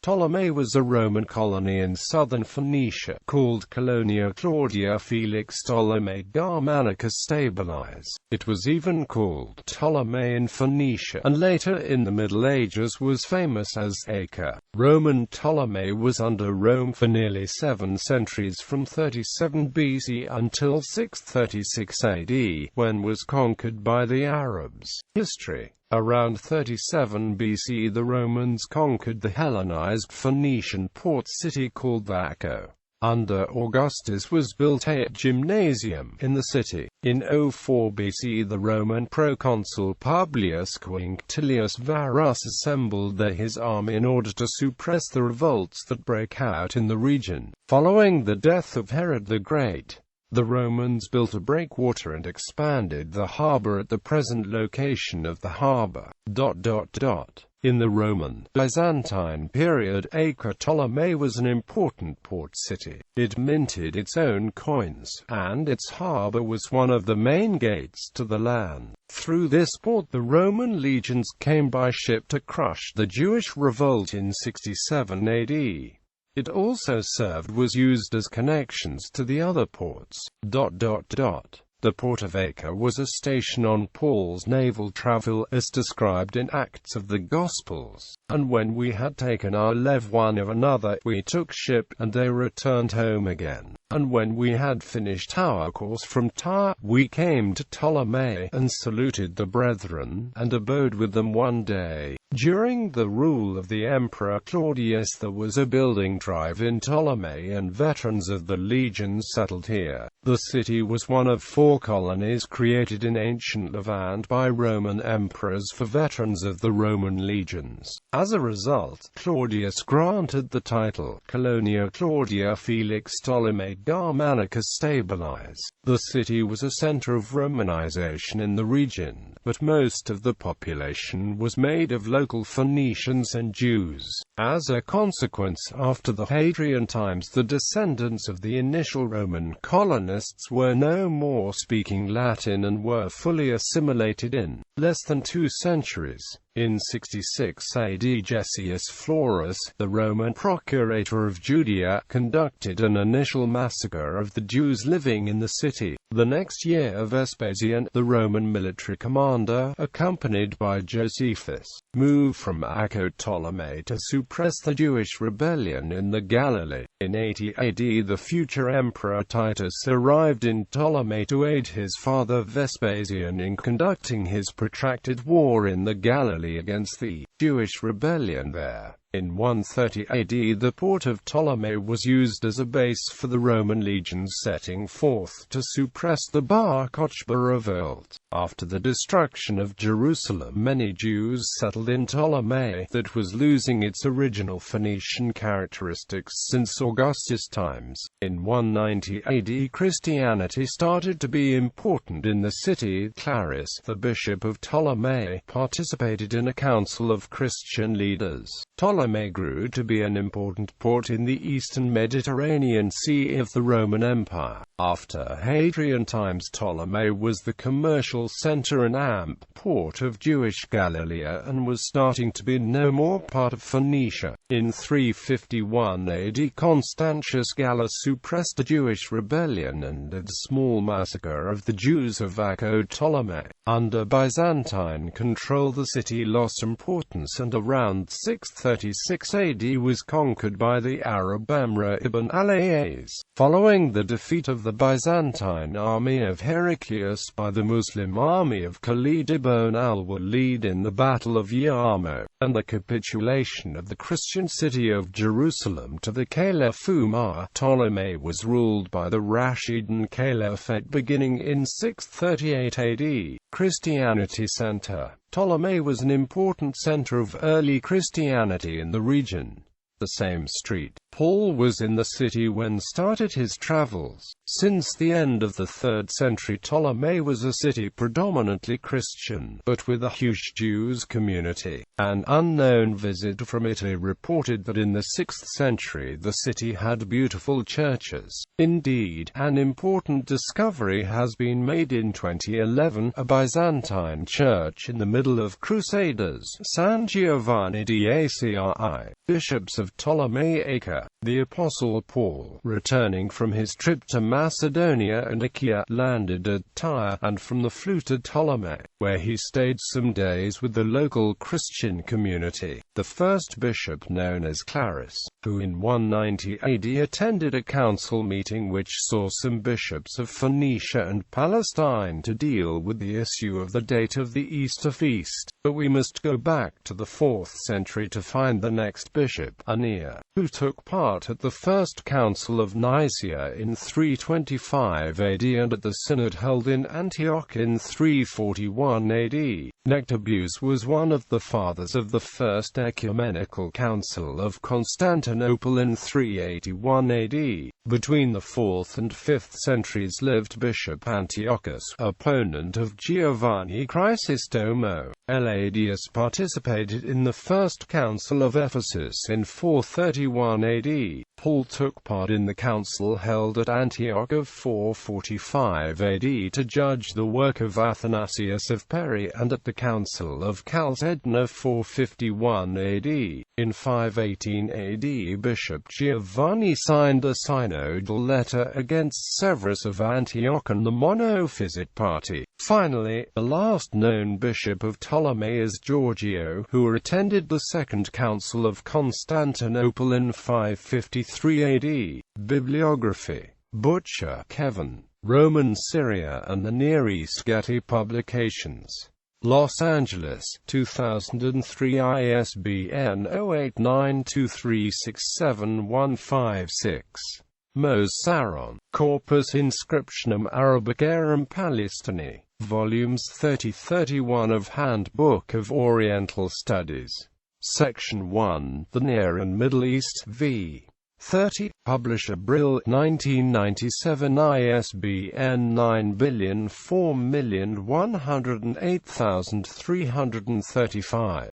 Ptolemais was a Roman colony in southern Phoenicia, called Colonia. Claudia, Felix, Ptolemais, Garmanica, Stabilis. It was even called Ptolemais in Phoenicia, and later in the Middle Ages was famous as Acre. Roman Ptolemais was under Rome for nearly 7 centuries, from 37 BC until 636 AD, when was conquered by the Arabs. History. Around 37 BC the Romans conquered the Hellenized Phoenician port city called Acre. Under Augustus was built a gymnasium in the city. In 04 BC the Roman proconsul Publius Quinctilius Varus assembled his army in order to suppress the revolts that break out in the region. Following the death of Herod the Great, the Romans built a breakwater and expanded the harbor at the present location of the harbor. In the Roman-Byzantine period, Acre Ptolemais was an important port city. It minted its own coins, and its harbor was one of the main gates to the land. Through this port the Roman legions came by ship to crush the Jewish revolt in 67 AD. It also was used as connections to the other ports. The port of Acre was a station on Paul's naval travel, as described in Acts of the Gospels. And when we had taken our leave one of another, we took ship, and they returned home again. And when we had finished our course from Tyre, we came to Ptolemais, and saluted the brethren, and abode with them one day. During the rule of the Emperor Claudius there was a building drive in Ptolemais, and veterans of the legions settled here. The city was one of 4 colonies created in ancient Levant by Roman emperors for veterans of the Roman legions. As a result, Claudius granted the title Colonia. Claudia, Felix, Ptolemais, Garmanica, Stabilis. The city was a center of Romanization in the region, but most of the population was made of local Phoenicians and Jews. As a consequence, after the Hadrian times the descendants of the initial Roman colonists were no more speaking Latin and were fully assimilated in less than 2 centuries. In 66 AD Gessius Florus, the Roman procurator of Judea, conducted an initial massacre of the Jews living in the city. The next year Vespasian, the Roman military commander, accompanied by Josephus, moved from Acre Ptolemais to suppress the Jewish rebellion in the Galilee. In 80 AD the future emperor Titus arrived in Ptolemais to aid his father Vespasian in conducting his protracted war in the Galilee against the Jewish rebellion there. In 130 AD the port of Ptolemais was used as a base for the Roman legions setting forth to suppress the Bar Kokhba revolt. After the destruction of Jerusalem, many Jews settled in Ptolemais, that was losing its original Phoenician characteristics since Augustus' times. In 190 AD Christianity started to be important in the city. Clarius, the bishop of Ptolemais, participated in a council of Christian leaders. Ptolemais grew to be an important port in the eastern Mediterranean Sea of the Roman Empire. After Hadrian times Ptolemais was the commercial center and port of Jewish Galilee, and was starting to be no more part of Phoenicia. In 351 AD Constantius Gallus suppressed a Jewish rebellion and did a small massacre of the Jews of Acre Ptolemais. Under Byzantine control the city lost importance, and around 636 AD was conquered by the Arab Amr ibn al-As. Following the defeat of the Byzantine army of Heraclius by the Muslim army of Khalid ibn al-Walid in the Battle of Yarmouk, and the capitulation of the Christian city of Jerusalem to the Caliph Umar, Ptolemais was ruled by the Rashidun Caliphate beginning in 638 AD. Christianity Center. Ptolemais was an important center of early Christianity in the region. The same street Paul was in the city when started his travels. Since the end of the 3rd century Ptolemais was a city predominantly Christian, but with a huge Jews community. An unknown visitor from Italy reported that in the 6th century the city had beautiful churches. Indeed, an important discovery has been made in 2011, a Byzantine church in the middle of Crusaders, San Giovanni di Acre. Bishops of of Ptolemais Acre. The Apostle Paul, returning from his trip to Macedonia and Achaia, landed at Tyre, and from the flew to Ptolemais, where he stayed some days with the local Christian community. The first bishop, known as Clarus, who in 190 AD attended a council meeting which saw some bishops of Phoenicia and Palestine to deal with the issue of the date of the Easter feast. But we must go back to the 4th century to find the next bishop, Aeneas, who took part at the First Council of Nicaea in 325 AD and at the synod held in Antioch in 341 AD. Nectabius was one of the fathers of the First Ecumenical Council of Constantinople in 381 AD. Between the 4th and 5th centuries lived Bishop Antiochus, opponent of Giovanni Chrysostomo. Eladius participated in the First Council of Ephesus in 431 AD. Paul took part in the council held at Antioch of 445 AD to judge the work of Athanasius of Peri, and at the Council of Chalcedon of 451 AD. In 518 AD Bishop Giovanni signed a synodal letter against Severus of Antioch and the Monophysite party. Finally, the last known bishop of Ptolemais is Giorgio, who attended the Second Council of Constantinople in 553 AD. Bibliography. Butcher, Kevin. Roman Syria and the Near East. Getty Publications. Los Angeles, 2003. ISBN 0892367156. Mos Saron, Corpus Inscriptionum Arabicarum Palestinae, Volumes 30-31 of Handbook of Oriental Studies. Section 1, The Near and Middle East, v. 30, Publisher Brill, 1997. ISBN 9004101335.